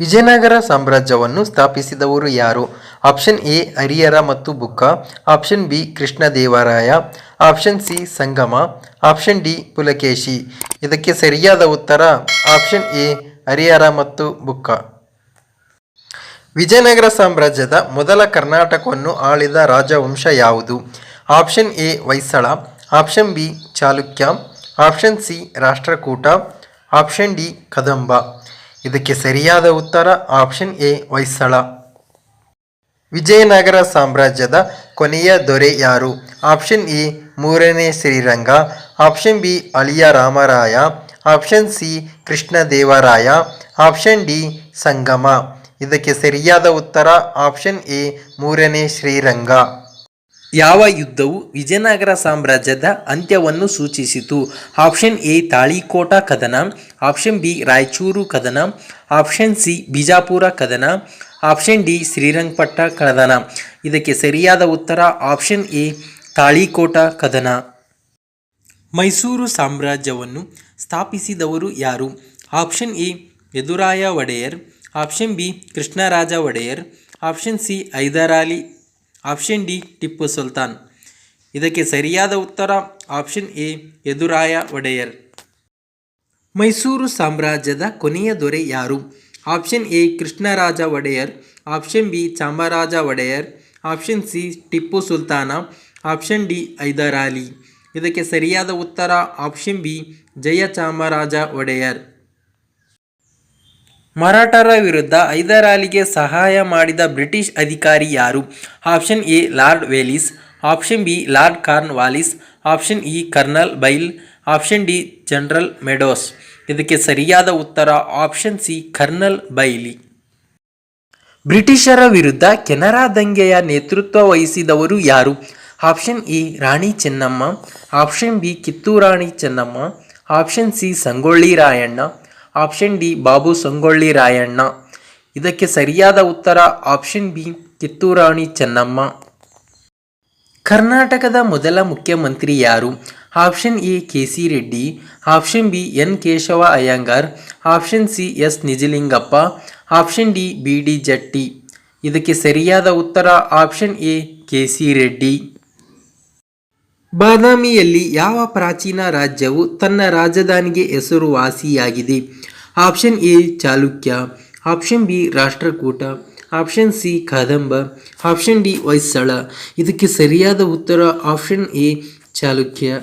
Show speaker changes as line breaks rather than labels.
ವಿಜಯನಗರ ಸಾಮ್ರಾಜ್ಯವನ್ನು ಸ್ಥಾಪಿಸಿದವರು ಯಾರು? ಆಪ್ಷನ್ ಎ ಹರಿಹರ ಮತ್ತು Bukka, option B Krishnadevaraya, option C Sangama, option D Pulakeshi. ಇದಕ್ಕೆ ಸರಿಯಾದ ಉತ್ತರ ಆಪ್ಷನ್ ಎ ಹರಿಹರ ಮತ್ತು ಬುಕ್ಕ. ವಿಜಯನಗರ ಸಾಮ್ರಾಜ್ಯದ ಮೊದಲ ಕರ್ನಾಟಕವನ್ನು ಆಳಿದ ರಾಜವಂಶ ಯಾವುದು? Option A Hoysala, option B Chalukya, option C Rashtrakuta, option D Kadamba. ಇದಕ್ಕೆ ಸರಿಯಾದ ಉತ್ತರ ಆಪ್ಷನ್ ಎ ಹೊಯ್ಸಳ. ವಿಜಯನಗರ ಸಾಮ್ರಾಜ್ಯದ ಕೊನೆಯ ದೊರೆ ಯಾರು? ಆಪ್ಷನ್ ಎ ಮೂರನೇ Sriranga, option B Aliya Ramaraya, option C Krishnadevaraya, option D Sangama. ಇದಕ್ಕೆ ಸರಿಯಾದ ಉತ್ತರ ಆಪ್ಷನ್ ಎ ಮೂರನೇ ಶ್ರೀರಂಗ. ಯಾವ ಯುದ್ಧವು ವಿಜಯನಗರ ಸಾಮ್ರಾಜ್ಯದ ಅಂತ್ಯವನ್ನು ಸೂಚಿಸಿತು? ಆಪ್ಷನ್ ಎ ತಾಳಿಕೋಟ ಕದನ, ಆಪ್ಷನ್ ಬಿ ರಾಯಚೂರು ಕದನ, ಆಪ್ಷನ್ ಸಿ ಬಿಜಾಪುರ ಕದನ, ಆಪ್ಷನ್ ಡಿ ಶ್ರೀರಂಗಪಟ್ಟ ಕದನ. ಇದಕ್ಕೆ ಸರಿಯಾದ ಉತ್ತರ ಆಪ್ಷನ್ ಎ ತಾಳಿಕೋಟ ಕದನ. ಮೈಸೂರು ಸಾಮ್ರಾಜ್ಯವನ್ನು ಸ್ಥಾಪಿಸಿದವರು ಯಾರು? Option A Yaduraya Wodeyar, option B Krishnaraja Wodeyar, option C Hyder Ali, option D Tipu Sultan. ಇದಕ್ಕೆ ಸರಿಯಾದ ಉತ್ತರ ಆಪ್ಷನ್ ಎ ಯದುರಾಯ ಒಡೆಯರ್. ಮೈಸೂರು ಸಾಮ್ರಾಜ್ಯದ ಕೊನೆಯ ದೊರೆ ಯಾರು? Option A Krishnaraja Wodeyar, option B Chamaraja Wodeyar, option C Tipu Sultan, option D Hyder Ali. ಇದಕ್ಕೆ ಸರಿಯಾದ ಉತ್ತರ ಆಪ್ಷನ್ ಬಿ ಜಯಚಾಮರಾಜ ಒಡೆಯರ್. ಮರಾಠರ ವಿರುದ್ಧ ಹೈದರಾಲಿಗೆ ಸಹಾಯ ಮಾಡಿದ ಬ್ರಿಟಿಷ್ ಅಧಿಕಾರಿ ಯಾರು? Option A lord Wellesley, option B lord corn Wallis, option E kernel Bail, option D general Meadows. ಇದಕ್ಕೆ ಸರಿಯಾದ ಉತ್ತರ ಆಪ್ಷನ್ ಸಿ ಕರ್ನಲ್ ಬೈಲಿ. ಬ್ರಿಟಿಷರ ವಿರುದ್ಧ ಕೆನರಾ ದಂಗೆಯ ನೇತೃತ್ವ ವಹಿಸಿದವರು ಯಾರು? Option A Rani Chennamma, option B Kittur Rani Chennamma, option C Sangolli Rayanna, option D Babu Sangolli Rayanna. ಇದಕ್ಕೆ ಸರಿಯಾದ ಉತ್ತರ ಆಪ್ಷನ್ ಬಿ ಕಿತ್ತೂರಾಣಿ ಚೆನ್ನಮ್ಮ. ಕರ್ನಾಟಕದ ಮೊದಲ ಮುಖ್ಯಮಂತ್ರಿ ಯಾರು? Option A K C Reddy, option B N Keshava Iyengar, option C S Nijalingappa, option D B D Jatti. ಇದಕ್ಕೆ ಸರಿಯಾದ ಉತ್ತರ option A K C Reddy. ಬಾದಾಮಿಯಲ್ಲಿ ಯಾವ ಪ್ರಾಚೀನ ರಾಜ್ಯವು ತನ್ನ ರಾಜಧಾನಿಗೆ ಹೆಸರುವಾಸಿಯಾಗಿದೆ? Option A Chalukya, option B Rashtrakuta, option C Kadamba, option D Hoysala. ಇದಕ್ಕೆ ಸರಿಯಾದ ಉತ್ತರ ಆಪ್ಷನ್ ಎ ಚಾಲುಕ್ಯ.